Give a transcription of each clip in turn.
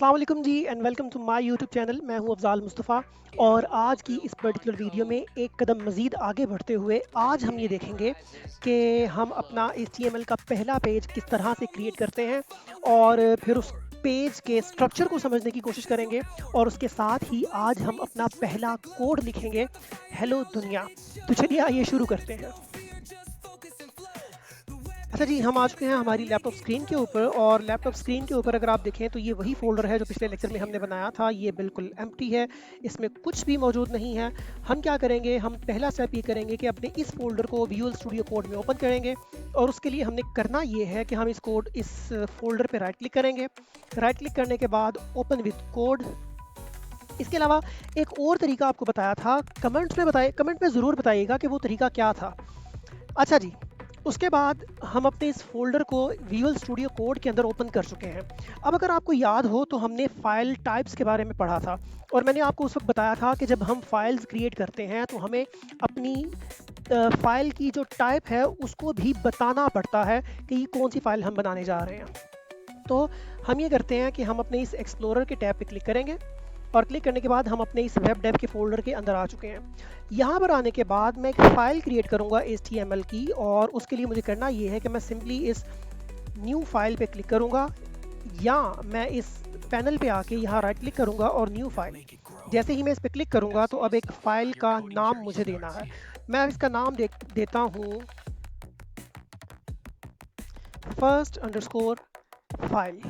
अस्सलाम वालेकुम जी and welcome to my YouTube channel. मैं हूं अफजाल मुस्तफ़ा और आज की इस पर्टिकुलर वीडियो में एक कदम मज़ीद आगे बढ़ते हुए आज हम ये देखेंगे कि हम अपना HTML का पहला पेज किस तरह से क्रिएट करते हैं और फिर उस पेज के स्ट्रक्चर को समझने की कोशिश करेंगे और उसके साथ ही आज हम अपना पहला कोड लिखेंगे। हेलो दुनिया। तो चलिए आइए शुरू करते हैं। अच्छा जी, हम आ चुके हैं हमारी लैपटॉप स्क्रीन के ऊपर और लैपटॉप स्क्रीन के ऊपर अगर आप देखें तो ये वही फ़ोल्डर है जो पिछले लेक्चर में हमने बनाया था। ये बिल्कुल एम्प्टी है, इसमें कुछ भी मौजूद नहीं है। हम क्या करेंगे, हम पहला स्टेप ये करेंगे कि अपने इस फ़ोल्डर को विजुअल स्टूडियो कोड में ओपन करेंगे और उसके लिए हमने करना ये है कि हम इस फ़ोल्डर पर राइट क्लिक करेंगे। राइट क्लिक करने के बाद ओपन विद कोड। इसके अलावा एक और तरीका आपको बताया था, कमेंट में ज़रूर बताइएगा कि वो तरीका क्या था। अच्छा जी, उसके बाद हम अपने इस फ़ोल्डर को विजुअल स्टूडियो कोड के अंदर ओपन कर चुके हैं। अब अगर आपको याद हो तो हमने फ़ाइल टाइप्स के बारे में पढ़ा था और मैंने आपको उस वक्त बताया था कि जब हम फाइल्स क्रिएट करते हैं तो हमें अपनी फ़ाइल की जो टाइप है उसको भी बताना पड़ता है कि कौन सी फ़ाइल हम बनाने जा रहे हैं। तो हम ये करते हैं कि हम अपने इस एक्सप्लोरर के टैब पे क्लिक करेंगे और क्लिक करने के बाद हम अपने इस वेब डेव के फ़ोल्डर के अंदर आ चुके हैं। यहाँ पर आने के बाद मैं एक फ़ाइल क्रिएट करूँगा HTML की और उसके लिए मुझे करना ये है कि मैं सिंपली इस न्यू फाइल पे क्लिक करूँगा या मैं इस पैनल पे आके यहाँ राइट क्लिक करूँगा और न्यू फाइल। जैसे ही मैं इस पर क्लिक करूँगा तो अब एक फ़ाइल का नाम मुझे देना है। मैं इसका नाम देता हूँ first_file।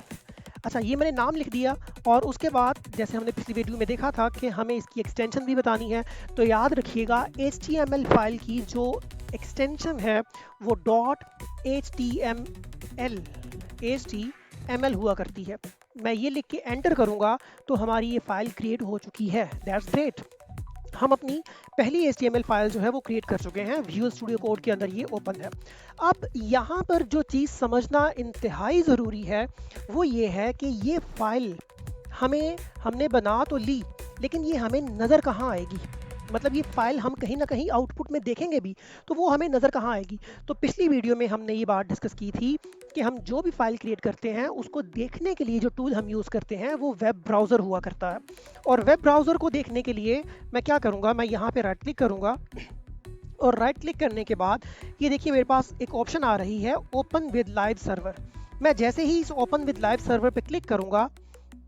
अच्छा, ये मैंने नाम लिख दिया और उसके बाद जैसे हमने पिछली वीडियो में देखा था कि हमें इसकी एक्सटेंशन भी बतानी है। तो याद रखिएगा HTML फाइल की जो एक्सटेंशन है वो .html हुआ करती है। मैं ये लिख के एंटर करूँगा तो हमारी ये फाइल क्रिएट हो चुकी है। That's great. हम अपनी पहली HTML फाइल जो है वो क्रिएट कर चुके हैं। विजुअल स्टूडियो कोड के अंदर ये ओपन है। अब यहाँ पर जो चीज़ समझना इंतहाई ज़रूरी है वो ये है कि ये फाइल हमने बना तो ली, लेकिन ये हमें नज़र कहाँ आएगी। मतलब ये फाइल हम कहीं ना कहीं आउटपुट में देखेंगे भी तो वो हमें नज़र कहाँ आएगी। तो पिछली वीडियो में हमने ये बात डिस्कस की थी कि हम जो भी फाइल क्रिएट करते हैं उसको देखने के लिए जो टूल हम यूज़ करते हैं वो वेब ब्राउज़र हुआ करता है। और वेब ब्राउज़र को देखने के लिए मैं क्या करूँगा, मैं यहाँ पे राइट क्लिक करूँगा और राइट क्लिक करने के बाद ये देखिए मेरे पास एक ऑप्शन आ रही है ओपन विद लाइव सर्वर। मैं जैसे ही इस ओपन विद लाइव सर्वर पे क्लिक करूँगा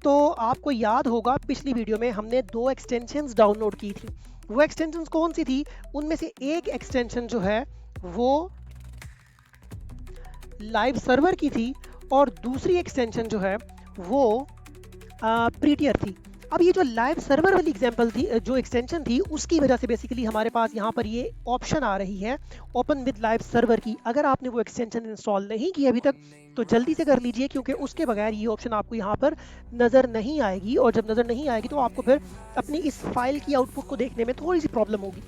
तो आपको याद होगा पिछली वीडियो में हमने 2 एक्सटेंशंस डाउनलोड की थी। वो एक्सटेंशंस कौन सी थी? उनमें से एक एक्सटेंशन जो है वो लाइव सर्वर की थी और दूसरी एक्सटेंशन जो है वो प्रीटियर थी। अब ये जो लाइव सर्वर वाली एग्जांपल थी, जो एक्सटेंशन थी, उसकी वजह से बेसिकली हमारे पास यहाँ पर ये ऑप्शन आ रही है ओपन विद लाइव सर्वर की। अगर आपने वो एक्सटेंशन इंस्टॉल नहीं की अभी तक तो जल्दी से कर लीजिए, क्योंकि उसके बगैर ये ऑप्शन आपको यहाँ पर नज़र नहीं आएगी और जब नज़र नहीं आएगी तो आपको फिर अपनी इस फाइल की आउटपुट को देखने में थोड़ी सी प्रॉब्लम होगी।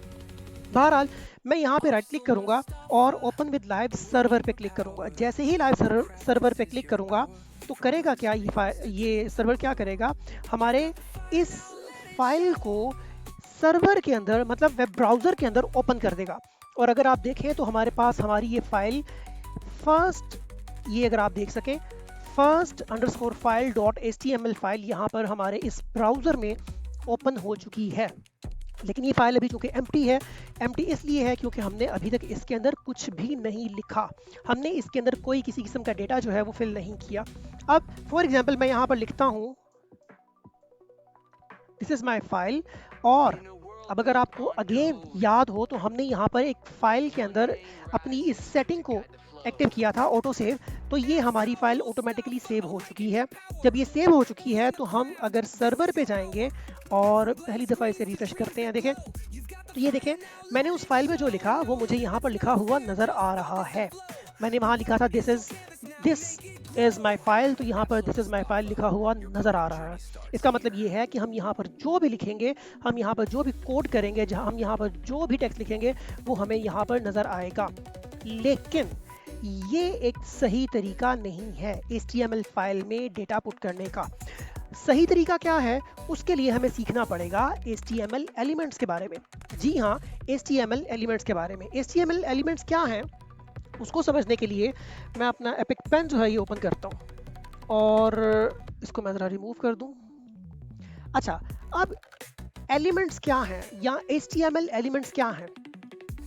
बहरहाल मैं यहाँ पे राइट क्लिक करूँगा और ओपन विद लाइव सर्वर पे क्लिक करूँगा। जैसे ही लाइव सर्वर पे क्लिक करूँगा तो करेगा क्या, ये सर्वर क्या करेगा, हमारे इस फाइल को सर्वर के अंदर मतलब वेब ब्राउज़र के अंदर ओपन कर देगा। और अगर आप देखें तो हमारे पास हमारी ये फाइल ये अगर आप देख सकें first_file.html फाइल यहाँ पर हमारे इस ब्राउज़र में ओपन हो चुकी है। लेकिन ये फाइल अभी चूँकि एम्प्टी है। एम्प्टी इसलिए है क्योंकि हमने अभी तक इसके अंदर कुछ भी नहीं लिखा। हमने इसके अंदर कोई किसी किस्म का डेटा जो है वो फिल नहीं किया। अब फॉर एग्जांपल मैं यहाँ पर लिखता हूँ दिस इज़ माय फाइल। और अब अगर आपको अगेन याद हो तो हमने यहाँ पर एक फ़ाइल के अंदर अपनी इस सेटिंग को एक्टिव किया था, ऑटो सेव। तो ये हमारी फ़ाइल ऑटोमेटिकली सेव हो चुकी है। जब ये सेव हो चुकी है तो हम अगर सर्वर पे जाएंगे और पहली दफ़ा इसे रिफ्रेश करते हैं, देखें तो ये देखें मैंने उस फाइल में जो लिखा वो मुझे यहाँ पर लिखा हुआ नज़र आ रहा है। मैंने वहाँ लिखा था दिस इज़ माई फाइल, तो यहाँ पर दिस इज़ माई फाइल लिखा हुआ नज़र आ रहा है। इसका मतलब ये है कि हम यहाँ पर जो भी लिखेंगे, हम यहाँ पर जो भी कोड करेंगे, जहाँ हम यहाँ पर जो भी टेक्स्ट लिखेंगे वो हमें यहाँ पर नज़र आएगा। लेकिन ये एक सही तरीका नहीं है HTML फाइल में डेटा पुट करने का। सही तरीका क्या है, उसके लिए हमें सीखना पड़ेगा HTML एलिमेंट्स के बारे में। जी हाँ, HTML एलिमेंट्स के बारे में। HTML एलिमेंट्स क्या हैं उसको समझने के लिए मैं अपना एपिक पेन जो है ये ओपन करता हूँ। और इसको मैं ज़रा रिमूव कर दूं। अच्छा, अब एलिमेंट्स क्या हैं या HTML एलिमेंट्स क्या हैं?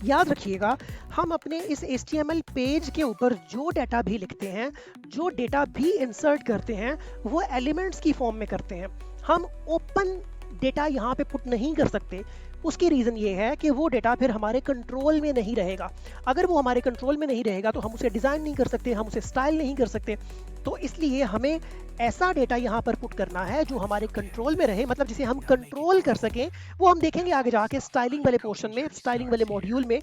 याद रखिएगा, हम अपने इस HTML पेज के ऊपर जो डाटा भी लिखते हैं, जो डाटा भी इंसर्ट करते हैं, वो एलिमेंट्स की फॉर्म में करते हैं। हम ओपन डेटा यहाँ पे पुट नहीं कर सकते। उसकी रीज़न ये है कि वो डेटा फिर हमारे कंट्रोल में नहीं रहेगा। अगर वो हमारे कंट्रोल में नहीं रहेगा तो हम उसे डिज़ाइन नहीं कर सकते, हम उसे स्टाइल नहीं कर सकते। तो इसलिए हमें ऐसा डेटा यहाँ पर पुट करना है जो हमारे कंट्रोल में रहे, मतलब जिसे हम कंट्रोल कर सकें। वो हम देखेंगे आगे जाके स्टाइलिंग वाले पोर्शन में, स्टाइलिंग वाले मॉड्यूल में,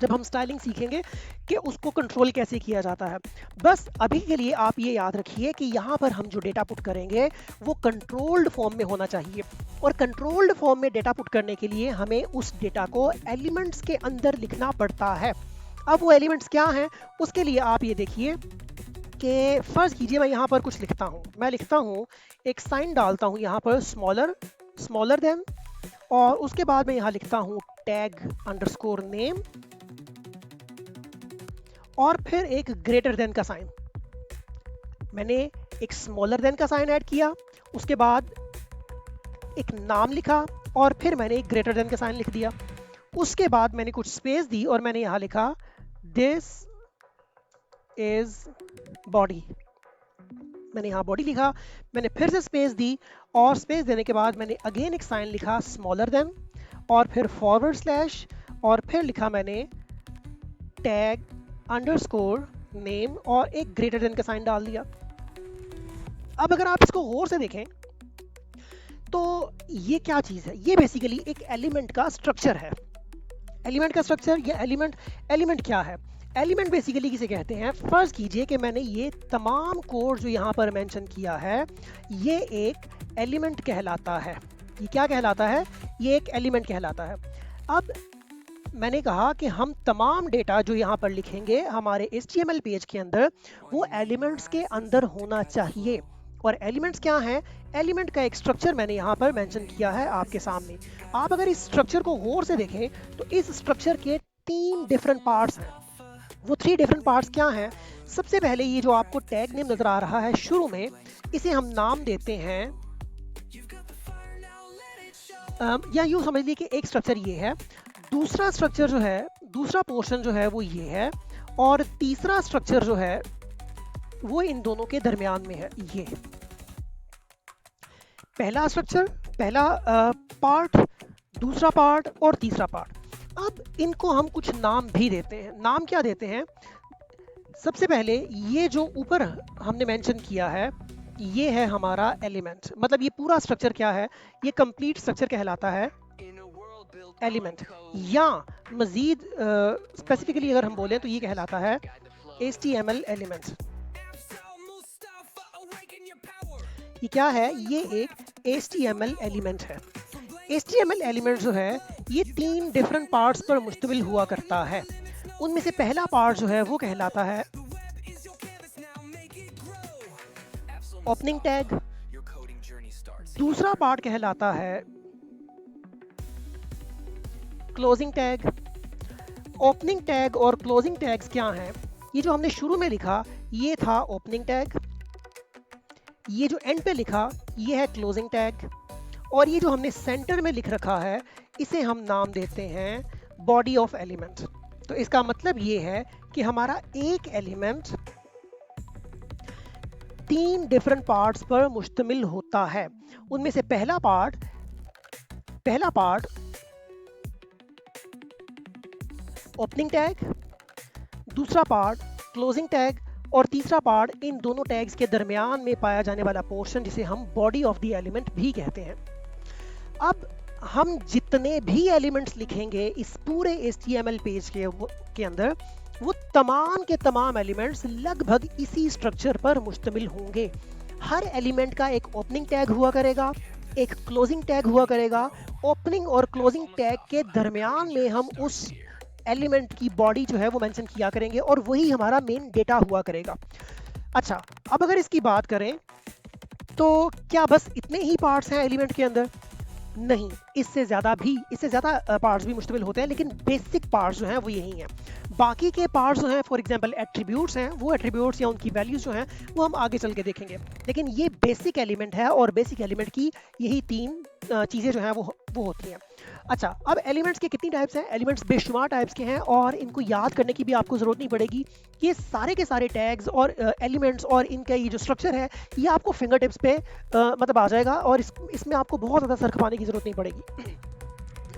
जब हम स्टाइलिंग सीखेंगे कि उसको कंट्रोल कैसे किया जाता है। बस अभी के लिए आप ये याद रखिए कि यहाँ पर हम जो डेटा पुट करेंगे वो कंट्रोल्ड फॉर्म में होना चाहिए, और कंट्रोल्ड फॉर्म में डेटा पुट करने के लिए हमें उस डेटा को एलिमेंट्स के अंदर लिखना पड़ता है। अब वो एलिमेंट्स क्या हैं, उसके लिए आप ये देखिए कि फर्ज कीजिए मैं यहाँ पर कुछ लिखता हूँ। मैं लिखता हूँ, एक साइन डालता हूँ यहाँ पर, स्मॉलर देन, और उसके बाद मैं यहाँ लिखता हूँ टैग अंडरस्कोर नेम, और फिर एक ग्रेटर देन का साइन। मैंने एक स्मॉलर देन का साइन ऐड किया, उसके बाद एक नाम लिखा, और फिर मैंने एक ग्रेटर देन का साइन लिख दिया। उसके बाद मैंने कुछ स्पेस दी और मैंने यहाँ लिखा दिस इज बॉडी। मैंने यहाँ बॉडी लिखा, मैंने फिर से स्पेस दी, और स्पेस देने के बाद मैंने अगेन एक साइन लिखा स्मॉलर देन, और फिर फॉरवर्ड स्लैश, और फिर लिखा मैंने टैग अंडरस्कोर नेम, और एक ग्रेटर देन का साइन डाल दिया। अब अगर आप इसको गौर से देखें तो ये क्या चीज़ है, ये बेसिकली एक एलिमेंट का स्ट्रक्चर है। एलिमेंट का स्ट्रक्चर या एलिमेंट क्या है? एलिमेंट बेसिकली किसे कहते हैं? फर्ज कीजिए कि मैंने ये तमाम कोड जो यहाँ पर मेंशन किया है, ये एक एलिमेंट कहलाता है। ये क्या कहलाता है? ये एक एलिमेंट कहलाता है। अब मैंने कहा कि हम तमाम डेटा जो यहाँ पर लिखेंगे हमारे HTML पेज के अंदर, वो एलिमेंट्स के अंदर होना चाहिए। और एलिमेंट्स क्या हैं? एलिमेंट का एक स्ट्रक्चर मैंने यहाँ पर मेंशन किया है आपके सामने। आप अगर इस स्ट्रक्चर को गौर से देखें तो इस स्ट्रक्चर के 3 डिफरेंट पार्ट्स हैं। वो 3 डिफरेंट पार्ट्स क्या हैं? सबसे पहले ये जो आपको टैग नेम नजर आ रहा है शुरू में, इसे हम नाम देते हैं, या यूँ समझ लीजिए कि एक स्ट्रक्चर ये है, दूसरा स्ट्रक्चर जो है, दूसरा पोर्शन जो है वो ये है, और तीसरा स्ट्रक्चर जो है वो इन दोनों के दरमियान में है। ये पहला स्ट्रक्चर, पहला पार्ट, दूसरा पार्ट और तीसरा पार्ट। अब इनको हम कुछ नाम भी देते हैं। नाम क्या देते हैं? सबसे पहले ये जो ऊपर हमने मेंशन किया है, ये है हमारा एलिमेंट। मतलब ये पूरा स्ट्रक्चर क्या है? ये कंप्लीट स्ट्रक्चर कहलाता है एलिमेंट, या मजीद स्पेसिफिकली अगर हम बोलें तो ये कहलाता है HTML एलिमेंट। ये क्या है? ये एक HTML एलिमेंट है। HTML एलिमेंट जो है ये 3 डिफरेंट पार्ट्स पर मुश्तमिल हुआ करता है। उनमें से पहला पार्ट जो है वो कहलाता है ओपनिंग टैग, दूसरा पार्ट कहलाता है क्लोजिंग टैग। ओपनिंग टैग और क्लोजिंग टैग्स क्या हैं? ये जो हमने शुरू में लिखा ये था ओपनिंग टैग, ये जो एंड पे लिखा ये है क्लोजिंग टैग, और ये जो हमने सेंटर में लिख रखा है इसे हम नाम देते हैं बॉडी ऑफ एलिमेंट। तो इसका मतलब ये है कि हमारा एक एलिमेंट 3 डिफरेंट पार्ट्स पर मुश्तमिल होता है। उनमें से पहला पार्ट ओपनिंग टैग, दूसरा पार्ट क्लोजिंग टैग, और तीसरा पार्ट इन दोनों टैग्स के दरमियान में पाया जाने वाला पोर्शन जिसे हम बॉडी ऑफ द एलिमेंट भी कहते हैं। अब हम जितने भी एलिमेंट्स लिखेंगे इस पूरे HTML पेज के अंदर, वो तमाम के तमाम एलिमेंट्स लगभग इसी स्ट्रक्चर पर मुश्तमिल होंगे। हर एलिमेंट का एक ओपनिंग टैग हुआ करेगा, एक क्लोजिंग टैग हुआ करेगा। ओपनिंग और क्लोजिंग टैग के दरमियान में हम उस एलिमेंट की बॉडी जो है वो मेंशन किया करेंगे, और वही हमारा मेन डेटा हुआ करेगा। अच्छा, अब अगर इसकी बात करें तो क्या बस इतने ही पार्ट्स हैं एलिमेंट के अंदर? नहीं, इससे ज़्यादा पार्ट्स भी मुश्तमिल होते हैं, लेकिन बेसिक पार्ट्स जो हैं वो यही हैं। बाकी के पार्ट्स जो हैं, फॉर एग्जांपल एट्रीब्यूट्स हैं, वो एट्रीब्यूट्स या उनकी वैल्यूज़ जो हैं वो हम आगे चल के देखेंगे। लेकिन ये बेसिक एलिमेंट है और बेसिक एलिमेंट की यही 3 चीज़ें जो हैं वो होती हैं। अच्छा, अब एलिमेंट्स के कितनी टाइप्स हैं? एलिमेंट्स बेशुमार टाइप्स के हैं और इनको याद करने की भी आपको ज़रूरत नहीं पड़ेगी। ये सारे के सारे टैग्स और एलिमेंट्स और इनका ये जो स्ट्रक्चर है, ये आपको फिंगर टिप्स पे मतलब आ जाएगा और इसमें आपको बहुत ज़्यादा सर खपाने की ज़रूरत नहीं पड़ेगी।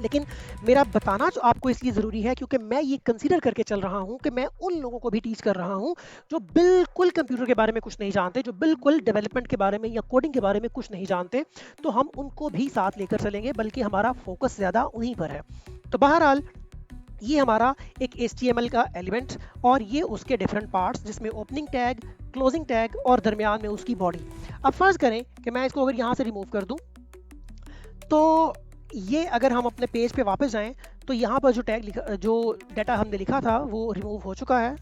लेकिन मेरा बताना जो आपको इसलिए ज़रूरी है क्योंकि मैं ये कंसीडर करके चल रहा हूँ कि मैं उन लोगों को भी टीच कर रहा हूँ जो बिल्कुल कंप्यूटर के बारे में कुछ नहीं जानते, जो बिल्कुल डेवलपमेंट के बारे में या कोडिंग के बारे में कुछ नहीं जानते, तो हम उनको भी साथ लेकर चलेंगे, बल्कि हमारा फोकस ज़्यादा उन्हीं पर है। तो बहरहाल ये हमारा एक HTML का एलिमेंट और ये उसके डिफरेंट पार्ट्स, जिसमें ओपनिंग टैग, क्लोजिंग टैग और दरमियान में उसकी बॉडी। अब फर्ज करें कि मैं इसको अगर यहाँ से रिमूव कर दूँ, तो ये अगर हम अपने पेज पे वापस जाएं तो यहाँ पर जो डाटा हमने लिखा था वो रिमूव हो चुका है।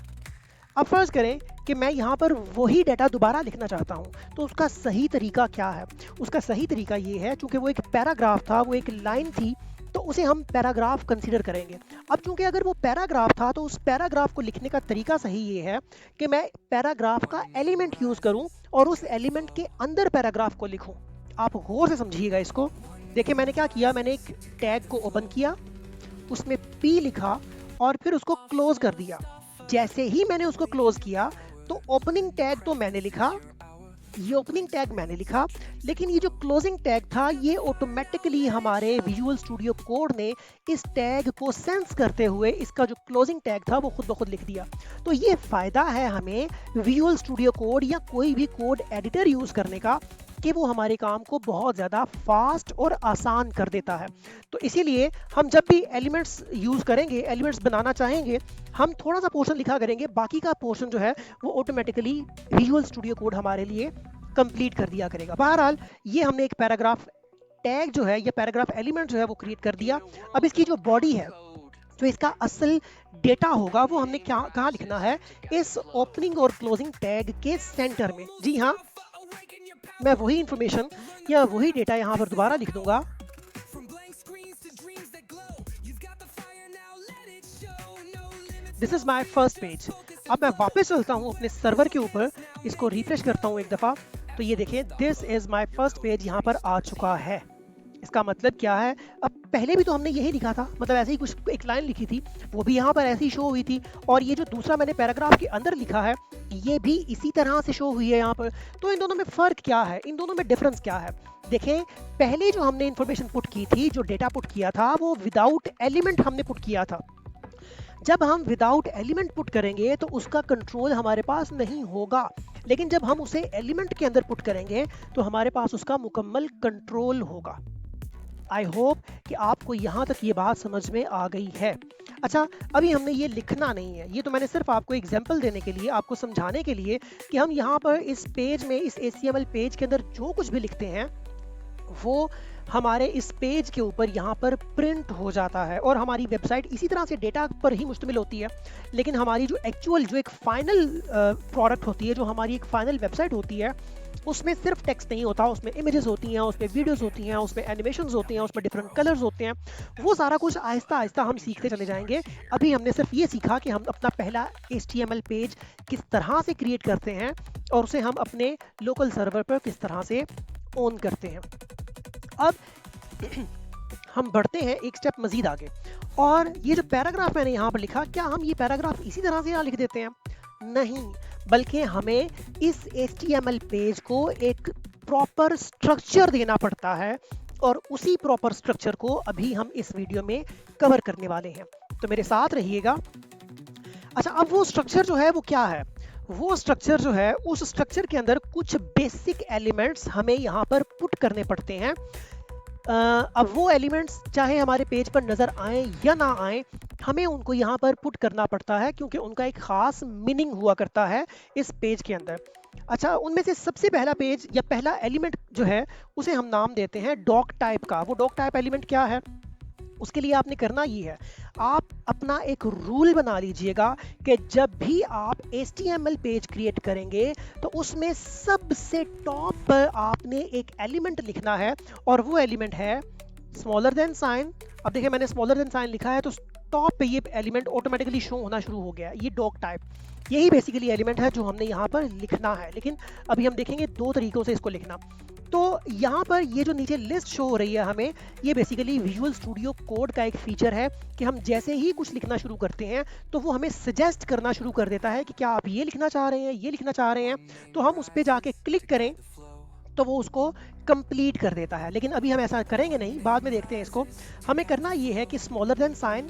अब फर्ज करें कि मैं यहाँ पर वही डाटा दोबारा लिखना चाहता हूँ, तो उसका सही तरीका क्या है? उसका सही तरीका ये है, चूंकि वो एक पैराग्राफ था, वो एक लाइन थी, तो उसे हम पैराग्राफ कंसीडर करेंगे। अब चूंकि अगर वो पैराग्राफ था, तो उस पैराग्राफ को लिखने का तरीका सही ये है कि मैं पैराग्राफ का एलिमेंट यूज करूँ और उस एलिमेंट के अंदर पैराग्राफ को लिखूँ। आप गौर से समझिएगा इसको। देखिए मैंने क्या किया, मैंने एक टैग को ओपन किया, उसमें P लिखा और फिर उसको क्लोज कर दिया। जैसे ही मैंने उसको क्लोज किया तो ओपनिंग टैग तो मैंने लिखा, ये ओपनिंग टैग मैंने लिखा, लेकिन ये जो क्लोजिंग टैग था ये ऑटोमेटिकली हमारे विजुअल स्टूडियो कोड ने इस टैग को सेंस करते हुए इसका जो क्लोजिंग टैग था वो खुद ब खुद लिख दिया। तो ये फ़ायदा है हमें विजुअल स्टूडियो कोड या कोई भी कोड एडिटर यूज़ करने का कि वो हमारे काम को बहुत ज़्यादा फास्ट और आसान कर देता है। तो इसीलिए हम जब भी एलिमेंट्स यूज़ करेंगे, एलिमेंट्स बनाना चाहेंगे, हम थोड़ा सा पोर्शन लिखा करेंगे, बाकी का पोर्शन जो है वो ऑटोमेटिकली विजुअल स्टूडियो कोड हमारे लिए कंप्लीट कर दिया करेगा। बहरहाल ये हमने एक पैराग्राफ टैग जो है या पैराग्राफ एलिमेंट जो है वो क्रिएट कर दिया। अब इसकी जो बॉडी है, जो इसका असल डेटा होगा, वो हमने कहाँ लिखना है? इस ओपनिंग और क्लोजिंग टैग के सेंटर में। जी हाँ, मैं वही इंफॉर्मेशन या वही डेटा यहाँ पर दोबारा लिख दूंगा। This is my first page. अब मैं वापस चलता हूँ अपने सर्वर के ऊपर, इसको रिफ्रेश करता हूँ एक दफ़ा, तो ये देखें this is my first page यहाँ पर आ चुका है। इसका मतलब क्या है? अब पहले भी तो हमने यही लिखा था, मतलब ऐसे ही कुछ एक लाइन लिखी थी, वो भी यहाँ पर ऐसे ही शो हुई थी, और ये जो दूसरा मैंने पैराग्राफ के अंदर लिखा है ये भी इसी तरह से शो हुई है यहाँ पर। तो इन दोनों में फ़र्क क्या है? इन दोनों में डिफरेंस क्या है? देखें, पहले जो हमने इन्फॉर्मेशन पुट की थी, जो डेटा पुट किया था, वो विदाउट एलिमेंट हमने पुट किया था। जब हम विदाउट एलिमेंट पुट करेंगे तो उसका कंट्रोल हमारे पास नहीं होगा, लेकिन जब हम उसे एलिमेंट के अंदर पुट करेंगे तो हमारे पास उसका मुकम्मल कंट्रोल होगा। आई होप कि आपको यहाँ तक ये बात समझ में आ गई है। अच्छा, अभी हमने ये लिखना नहीं है, ये तो मैंने सिर्फ आपको एग्जांपल देने के लिए, आपको समझाने के लिए कि हम यहाँ पर इस पेज में, इस HTML पेज के अंदर जो कुछ भी लिखते हैं वो हमारे इस पेज के ऊपर यहाँ पर प्रिंट हो जाता है। और हमारी वेबसाइट इसी तरह से डेटा पर ही मुश्तमिल होती है, लेकिन हमारी जो एक्चुअल, जो एक फाइनल प्रोडक्ट होती है, जो हमारी एक फाइनल वेबसाइट होती है, उसमें सिर्फ टेक्स्ट नहीं होता, उसमें इमेजेस होती हैं, उसमें वीडियोस होती हैं, उसमें एनिमेशंस होती हैं, उसमें डिफरेंट कलर्स होते हैं। वो सारा कुछ आहिस्ता आहिस्ता हम सीखते चले जाएंगे। अभी हमने सिर्फ ये सीखा कि हम अपना पहला HTML पेज किस तरह से क्रिएट करते हैं और उसे हम अपने लोकल सर्वर पर किस तरह से ऑन करते हैं। अब हम बढ़ते हैं एक स्टेप मजीद आगे, और ये जो पैराग्राफ मैंने यहाँ पर लिखा, क्या हम ये पैराग्राफ इसी तरह से यहाँ लिख देते हैं? नहीं, बल्कि हमें इस HTML पेज को एक प्रॉपर स्ट्रक्चर देना पड़ता है, और उसी प्रॉपर स्ट्रक्चर को अभी हम इस वीडियो में कवर करने वाले हैं, तो मेरे साथ रहिएगा। अच्छा, अब वो स्ट्रक्चर जो है वो क्या है? वो स्ट्रक्चर जो है, उस स्ट्रक्चर के अंदर कुछ बेसिक एलिमेंट्स हमें यहाँ पर पुट करने पड़ते हैं। अब वो एलिमेंट्स चाहे हमारे पेज पर नज़र आए या ना आए, हमें उनको यहाँ पर पुट करना पड़ता है, क्योंकि उनका एक ख़ास मीनिंग हुआ करता है इस पेज के अंदर। अच्छा, उनमें से सबसे पहला पेज या पहला एलिमेंट जो है उसे हम नाम देते हैं डॉक टाइप का। वो डॉक टाइप एलिमेंट क्या है? उसके लिए आपने करना ये है, आप अपना एक रूल बना लीजिएगा कि जब भी आप HTML पेज क्रिएट करेंगे तो उसमें सबसे टॉप पर आपने एक एलिमेंट लिखना है, और वो एलिमेंट है स्मॉलर देन साइन। अब देखिए मैंने स्मॉलर देन साइन लिखा है तो टॉप पे ये एलिमेंट ऑटोमेटिकली शो होना शुरू हो गया, ये डॉग टाइप। यही बेसिकली एलिमेंट है जो हमने यहाँ पर लिखना है, लेकिन अभी हम देखेंगे दो तरीकों से इसको लिखना। तो यहाँ पर ये जो नीचे लिस्ट शो हो रही है हमें, ये बेसिकली विजुअल स्टूडियो कोड का एक फीचर है कि हम जैसे ही कुछ लिखना शुरू करते हैं तो वो हमें सजेस्ट करना शुरू कर देता है कि क्या आप ये लिखना चाह रहे हैं, ये लिखना चाह रहे हैं। तो हम उस पर जाके क्लिक करें तो वो उसको कंप्लीट कर देता है। लेकिन अभी हम ऐसा करेंगे नहीं, बाद में देखते हैं इसको। हमें करना ये है कि smaller than sign,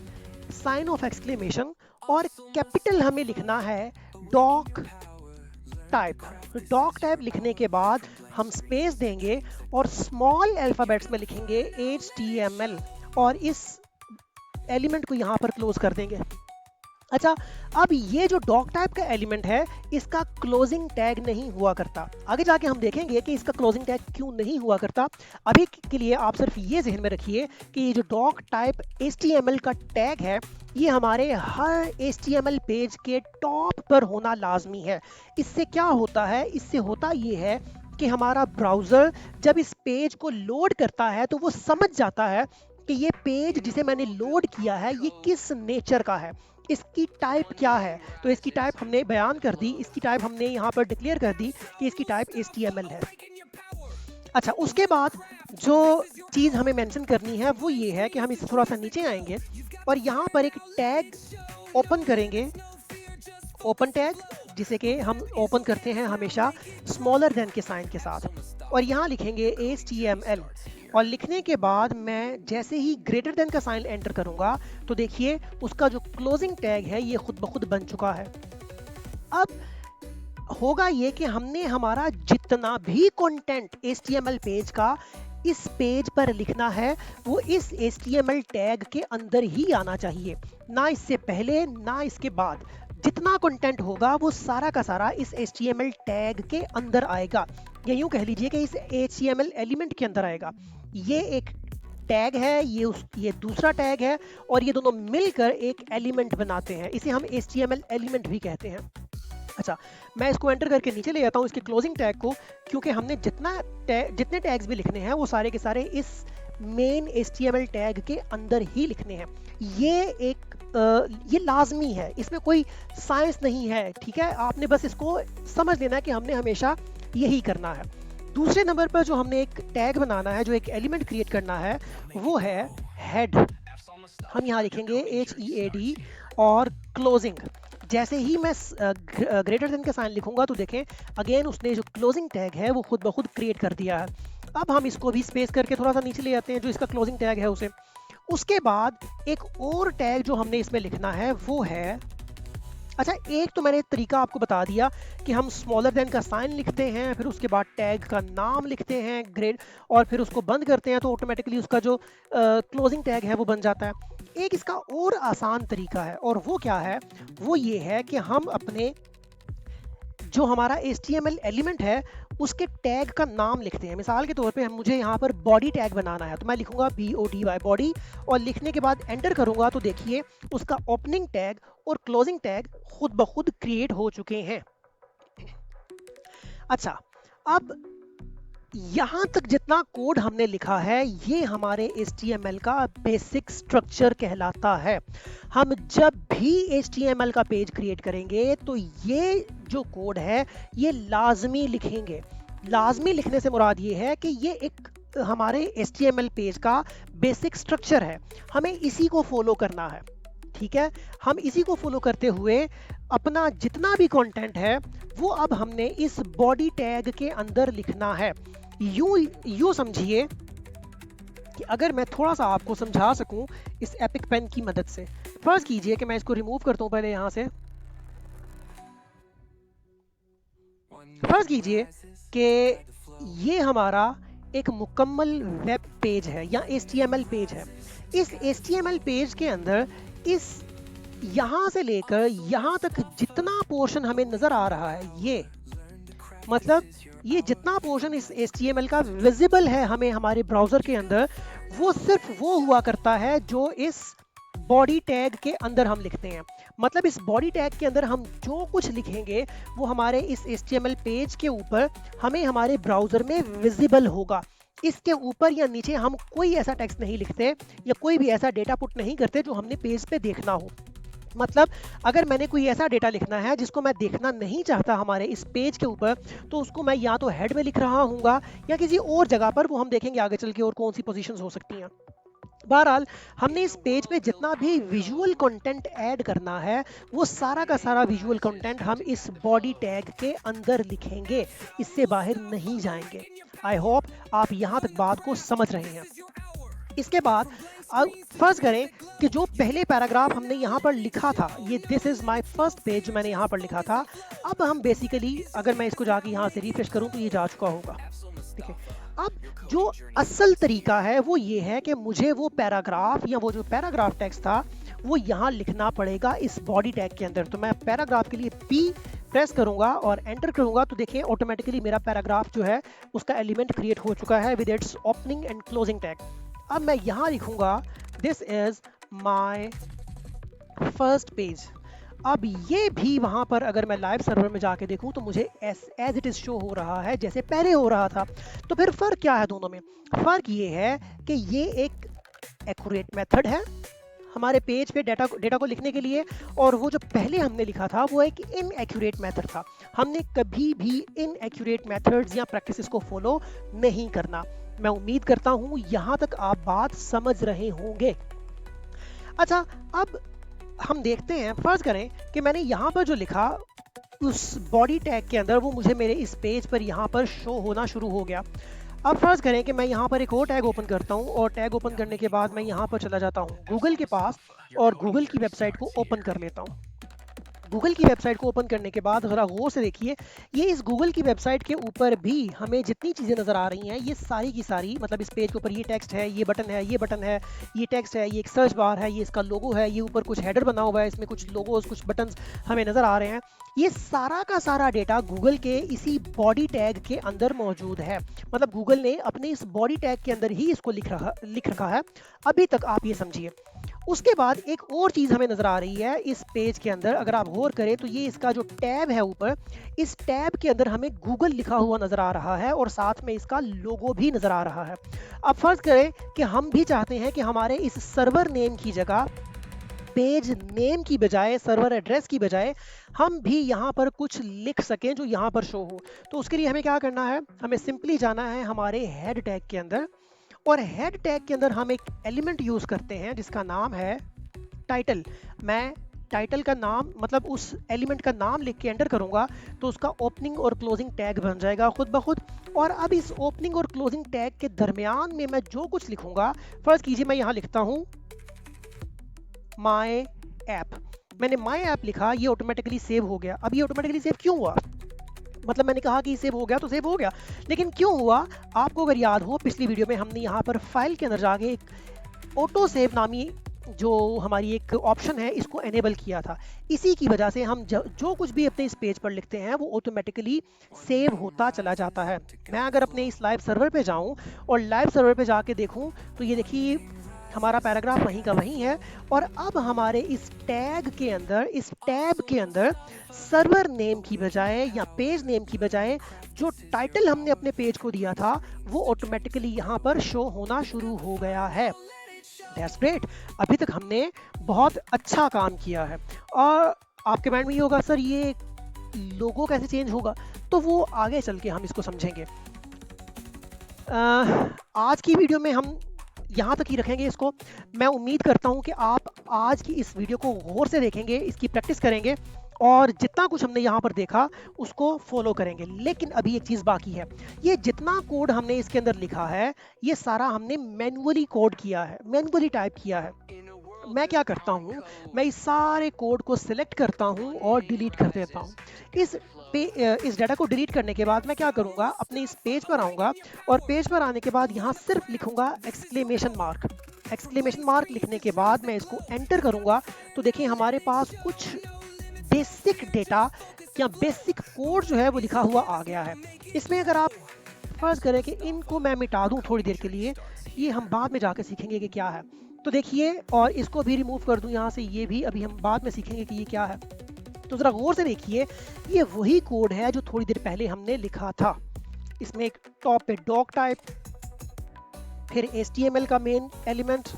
sign of exclamation, और कैपिटल हमें लिखना है डॉक टाइप। डॉक टाइप लिखने के बाद हम स्पेस देंगे और स्मॉल अल्फाबेट्स में लिखेंगे HTML और इस एलिमेंट को यहाँ पर क्लोज कर देंगे। अच्छा, अब ये जो डॉक टाइप का एलिमेंट है इसका क्लोजिंग टैग नहीं हुआ करता। आगे जाके हम देखेंगे कि इसका क्लोजिंग टैग क्यों नहीं हुआ करता। अभी के लिए आप सिर्फ ये जहन में रखिए कि ये जो डॉक टाइप HTML का टैग है ये हमारे हर HTML पेज के टॉप पर होना लाजमी है। इससे क्या होता है, इससे होता ये है कि हमारा ब्राउज़र जब इस पेज को लोड करता है तो वो समझ जाता है कि ये पेज जिसे मैंने लोड किया है ये किस नेचर का है, इसकी टाइप क्या है। तो इसकी टाइप हमने बयान कर दी, इसकी टाइप हमने यहाँ पर डिक्लेयर कर दी कि इसकी टाइप HTML है। अच्छा, उसके बाद जो चीज़ हमें मेंशन करनी है वो ये है कि हम इससे थोड़ा सा नीचे आएंगे और यहाँ पर एक टैग ओपन करेंगे, ओपन टैग, जिसे कि हम ओपन करते हैं हमेशा स्मॉलर देन के साइन के साथ, और यहाँ लिखेंगे HTML। और लिखने के बाद मैं जैसे ही ग्रेटर देन का साइन एंटर करूंगा तो देखिए उसका जो क्लोजिंग टैग है ये खुद ब खुद बन चुका है। अब होगा ये कि हमने हमारा जितना भी कंटेंट HTML पेज का इस पेज पर लिखना है वो इस HTML टैग के अंदर ही आना चाहिए, ना इससे पहले ना इसके बाद। जितना कंटेंट होगा वो सारा का सारा इस HTML टैग के अंदर आएगा, या यूं कह लीजिए कि इस HTML एलिमेंट के अंदर आएगा। ये एक टैग है, ये दूसरा टैग है, और ये दोनों मिलकर एक एलिमेंट बनाते हैं, इसे हम HTML एलिमेंट भी कहते हैं। अच्छा, मैं इसको एंटर करके नीचे ले जाता हूँ इसके क्लोजिंग टैग को, क्योंकि हमने जितने टैग्स भी लिखने हैं वो सारे के सारे इस मेन HTML टैग के अंदर ही लिखने हैं। ये लाजमी है, इसमें कोई साइंस नहीं है, ठीक है। आपने बस इसको समझ लेना है कि हमने हमेशा यही करना है। दूसरे नंबर पर जो हमने एक टैग बनाना है, जो एक एलिमेंट क्रिएट करना है, वो है हेड। हम यहाँ लिखेंगे HEAD और क्लोजिंग। जैसे ही मैं ग्रेटर देन का साइन लिखूंगा तो देखें अगेन उसने जो क्लोजिंग टैग है वो खुद ब खुद क्रिएट कर दिया है। अब हम इसको भी स्पेस करके थोड़ा सा नीचे ले जाते हैं जो इसका क्लोजिंग टैग है उसे। उसके बाद एक और टैग जो हमने इसमें लिखना है वो है, अच्छा, एक तो मैंने तरीका आपको बता दिया कि हम स्मॉलर देन का साइन लिखते हैं, फिर उसके बाद टैग का नाम लिखते हैं ग्रेड, और फिर उसको बंद करते हैं तो ऑटोमेटिकली उसका जो क्लोजिंग टैग है वो बन जाता है। एक इसका और आसान तरीका है, और वो क्या है, वो ये है कि हम अपने जो हमारा HTML एलिमेंट है उसके टैग का नाम लिखते हैं। मिसाल के तौर पे मुझे यहाँ पर बॉडी टैग बनाना है तो मैं लिखूंगा BODY बॉडी, और लिखने के बाद एंटर करूंगा तो देखिए उसका ओपनिंग टैग और क्लोजिंग टैग खुद ब खुद क्रिएट हो चुके हैं। अच्छा, अब यहाँ तक जितना कोड हमने लिखा है ये हमारे HTML का बेसिक स्ट्रक्चर कहलाता है। हम जब भी HTML का पेज क्रिएट करेंगे तो ये जो कोड है ये लाजमी लिखेंगे। लाजमी लिखने से मुराद ये है कि ये एक हमारे HTML पेज का बेसिक स्ट्रक्चर है, हमें इसी को फॉलो करना है, ठीक है। हम इसी को फॉलो करते हुए अपना जितना भी कंटेंट है वो अब हमने इस बॉडी टैग के अंदर लिखना है। यूं समझिए कि अगर मैं थोड़ा सा आपको समझा सकूं इस एपिक पेन की मदद से, फर्ज कीजिए कि मैं इसको रिमूव करता हूं पहले यहां से। फर्ज कीजिए कि ये हमारा एक मुकम्मल वेब पेज है या HTML पेज है। इस HTML पेज के अंदर इस यहाँ से लेकर यहाँ तक जितना पोर्शन हमें नजर आ रहा है, ये मतलब ये जितना पोर्शन इस HTML का विजिबल है हमें हमारे ब्राउजर के अंदर, वो सिर्फ वो हुआ करता है जो इस बॉडी टैग के अंदर हम लिखते हैं। मतलब इस बॉडी टैग के अंदर हम जो कुछ लिखेंगे वो हमारे इस HTML पेज के ऊपर हमें हमारे ब्राउजर में विजिबल होगा। इसके ऊपर या नीचे हम कोई ऐसा टेक्स्ट नहीं लिखते या कोई भी ऐसा डेटा पुट नहीं करते जो हमने पेज पे देखना हो। मतलब अगर मैंने कोई ऐसा डेटा लिखना है जिसको मैं देखना नहीं चाहता हमारे इस पेज के ऊपर, तो उसको मैं या तो हेड में लिख रहा हूँगा या किसी और जगह पर, वो हम देखेंगे आगे चल के और कौन सी पोजीशंस हो सकती हैं। बहरहाल हमने इस पेज पे जितना भी विजुअल कंटेंट ऐड करना है वो सारा का सारा विजुअल कंटेंट हम इस बॉडी टैग के अंदर लिखेंगे, इससे बाहर नहीं जाएंगे। आई होप आप यहाँ तक बात को समझ रहे हैं। इसके बाद अब फर्ज करें कि जो पहले पैराग्राफ हमने यहाँ पर लिखा था, ये this is my first page जो मैंने यहाँ पर लिखा था, अब हम बेसिकली अगर मैं इसको जाके यहाँ से रिफ्रेश करूँ तो ये जा चुका होगा। ठीक है, अब जो असल तरीका है वो ये है कि मुझे वो पैराग्राफ या वो जो पैराग्राफ टेक्स्ट था वो यहाँ लिखना पड़ेगा इस बॉडी टैग के अंदर। तो मैं पैराग्राफ के लिए P प्रेस करूंगा और एंटर करूंगा तो देखिए ऑटोमेटिकली मेरा पैराग्राफ जो है उसका एलिमेंट क्रिएट हो चुका है with its opening and closing tag. अब मैं यहाँ लिखूंगा this is my first page. अब ये भी वहाँ पर अगर मैं लाइव सर्वर में जाके देखूँ तो मुझे एज इट इज़ शो हो रहा है जैसे पहले हो रहा था। तो फिर फ़र्क क्या है दोनों में? फ़र्क ये है कि ये एक एक्यूरेट मेथड है हमारे पेज पे डेटा को लिखने के लिए, और वो जो पहले हमने लिखा था वो एक इनएक्यूरेट मेथड था। हमने कभी भी इनएक्यूरेट मेथड्स या प्रैक्टिसेस को फॉलो नहीं करना। मैं उम्मीद करता हूँ यहाँ तक आप बात समझ रहे होंगे। अच्छा, अब हम देखते हैं, फर्ज करें कि मैंने यहाँ पर जो लिखा उस बॉडी टैग के अंदर वो मुझे मेरे इस पेज पर यहाँ पर शो होना शुरू हो गया। अब फर्ज करें कि मैं यहाँ पर एक और टैग ओपन करता हूँ और टैग ओपन करने के बाद मैं यहाँ पर चला जाता हूँ गूगल के पास और गूगल की वेबसाइट को ओपन कर लेता हूँ। गूगल की वेबसाइट को ओपन करने के बाद ज़रा गौर से देखिए, ये इस गूगल की वेबसाइट के ऊपर भी हमें जितनी चीज़ें नज़र आ रही हैं ये सारी की सारी, मतलब इस पेज के ऊपर ये टेक्स्ट है, ये बटन है, ये बटन है, ये टेक्स्ट है, ये एक सर्च बार है, ये इसका लोगो है, ये ऊपर कुछ हेडर बना हुआ है, इसमें कुछ लोगोस कुछ बटन्स हमें नज़र आ रहे हैं। ये सारा का सारा डेटा गूगल के इसी बॉडी टैग के अंदर मौजूद है। मतलब गूगल ने अपने इस बॉडी टैग के अंदर ही इसको लिख रखा है। अभी तक आप ये समझिए। उसके बाद एक और चीज़ हमें नज़र आ रही है इस पेज के अंदर, अगर आप गौर करें तो ये इसका जो टैब है ऊपर, इस टैब के अंदर हमें गूगल लिखा हुआ नज़र आ रहा है और साथ में इसका लोगो भी नज़र आ रहा है। अब फर्ज करें कि हम भी चाहते हैं कि हमारे इस सर्वर नेम की जगह, पेज नेम की बजाय, सर्वर एड्रेस की बजाय हम भी यहाँ पर कुछ लिख सकें जो यहाँ पर शो हो। तो उसके लिए हमें क्या करना है, हमें सिंपली जाना है हमारे हेड टैग के अंदर, और हेड टैग के अंदर हम एक एलिमेंट यूज़ करते हैं जिसका नाम है टाइटल। मैं टाइटल का नाम, मतलब उस एलिमेंट का नाम लिख के एंटर करूंगा तो उसका ओपनिंग और क्लोजिंग टैग बन जाएगा खुद ब खुद। और अब इस ओपनिंग और क्लोजिंग टैग के दरमियान में मैं जो कुछ लिखूंगा, फर्ज कीजिए मैं यहाँ लिखता हूँ माय ऐप। मैंने माय ऐप लिखा, ये ऑटोमेटिकली सेव हो गया। अब ये ऑटोमेटिकली सेव क्यों हुआ? मतलब मैंने कहा कि सेव हो गया तो सेव हो गया, लेकिन क्यों हुआ? आपको अगर याद हो पिछली वीडियो में हमने यहाँ पर फाइल के अंदर जाके एक ऑटो सेव नामी जो हमारी एक ऑप्शन है इसको एनेबल किया था। इसी की वजह से हम जो कुछ भी अपने इस पेज पर लिखते हैं वो ऑटोमेटिकली सेव होता चला जाता है। मैं अगर अपने इस लाइव सर्वर पे जाऊं और लाइव सर्वर पे जाके देखूं तो ये देखिए हमारा पैराग्राफ वहीं का वहीं है, और अब हमारे इस टैग के अंदर, इस टैब के अंदर सर्वर नेम की बजाय या पेज नेम की बजाय जो टाइटल हमने अपने पेज को दिया था वो ऑटोमेटिकली यहाँ पर शो होना शुरू हो गया है। That's great. अभी तक हमने बहुत अच्छा काम किया है। और आपके माइंड में ये होगा सर ये लोगो कैसे चेंज होगा, तो वो आगे चल के हम इसको समझेंगे। आज की वीडियो में हम यहाँ तक ही रखेंगे इसको। मैं उम्मीद करता हूँ कि आप आज की इस वीडियो को गौर से देखेंगे, इसकी प्रैक्टिस करेंगे और जितना कुछ हमने यहाँ पर देखा उसको फॉलो करेंगे। लेकिन अभी एक चीज़ बाकी है, ये जितना कोड हमने इसके अंदर लिखा है ये सारा हमने मैन्युअली कोड किया है, मैन्युअली टाइप किया है। मैं क्या करता हूँ, मैं इस सारे कोड को सिलेक्ट करता हूँ और डिलीट कर देता हूँ। इस डाटा को डिलीट करने के बाद मैं क्या करूँगा, अपने इस पेज पर आऊँगा और पेज पर आने के बाद यहाँ सिर्फ लिखूँगा एक्सक्लेमेशन मार्क। एक्सक्लेमेशन मार्क लिखने के बाद मैं इसको एंटर करूँगा तो देखिए हमारे पास कुछ बेसिक डेटा या बेसिक कोड जो है वो लिखा हुआ आ गया है। इसमें अगर आप फर्ज करें कि इनको मैं मिटा दूँ थोड़ी देर के लिए, ये हम बाद में जाकर सीखेंगे कि क्या है। तो देखिए, और इसको भी रिमूव कर दूं यहाँ से, ये भी अभी हम बाद में सीखेंगे कि ये क्या है। तो ज़रा गौर से देखिए, ये वही कोड है जो थोड़ी देर पहले हमने लिखा था। इसमें एक टॉप पे डॉग टाइप, फिर HTML का मेन एलिमेंट,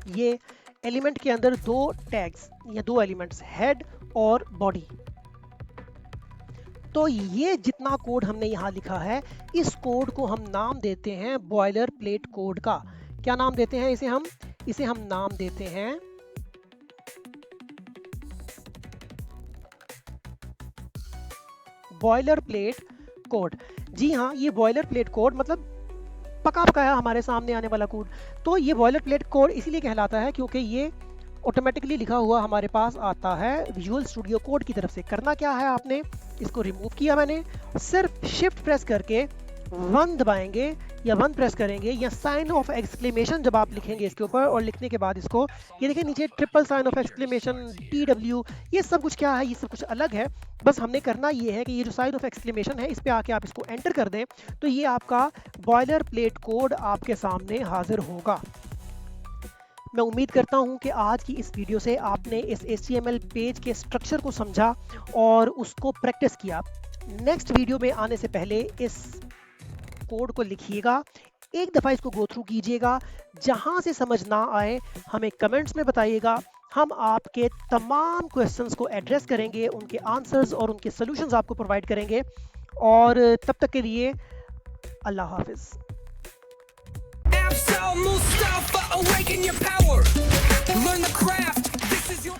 ये एलिमेंट के अंदर दो टैग्स या दो एलिमेंट्स, हेड और बॉडी। तो ये जितना कोड हमने यहाँ लिखा है, इस कोड को हम नाम देते हैं बॉयलर प्लेट कोड का। क्या नाम देते हैं इसे हम नाम देते हैं बॉयलर प्लेट कोड। जी हाँ, ये बॉयलर प्लेट कोड मतलब पका पकाया हमारे सामने आने वाला कोड। तो ये बॉयलर प्लेट कोड इसीलिए कहलाता है क्योंकि ये ऑटोमेटिकली लिखा हुआ हमारे पास आता है विजुअल स्टूडियो कोड की तरफ से। करना क्या है, आपने इसको रिमूव किया, मैंने सिर्फ शिफ्ट प्रेस करके 1 दबाएंगे या 1 प्रेस करेंगे या साइन ऑफ एक्सक्लेमेशन जब आप लिखेंगे इसके ऊपर, और लिखने के बाद इसको ये देखिए नीचे triple sign of exclamation TW, ये सब कुछ क्या है, ये सब कुछ अलग है। बस हमने करना ये है कि ये जो साइन ऑफ एक्सक्लेमेशन है इस पे आके आप इसको एंटर कर दें, तो ये आपका बॉयलर प्लेट कोड आपके सामने हाजिर होगा। मैं उम्मीद करता हूं कि आज की इस वीडियो से आपने इस HTML पेज के स्ट्रक्चर को समझा और उसको प्रैक्टिस किया। नेक्स्ट वीडियो में आने से पहले इस कोड को लिखिएगा, एक दफ़ा इसको गो थ्रू कीजिएगा, जहां से समझ ना आए हमें कमेंट्स में बताइएगा। हम आपके तमाम क्वेश्चंस को एड्रेस करेंगे, उनके आंसर्स और उनके सॉल्यूशंस आपको प्रोवाइड करेंगे। और तब तक के लिए अल्लाह हाफिज़। Mustafa, awaken your power. Learn the craft. This is your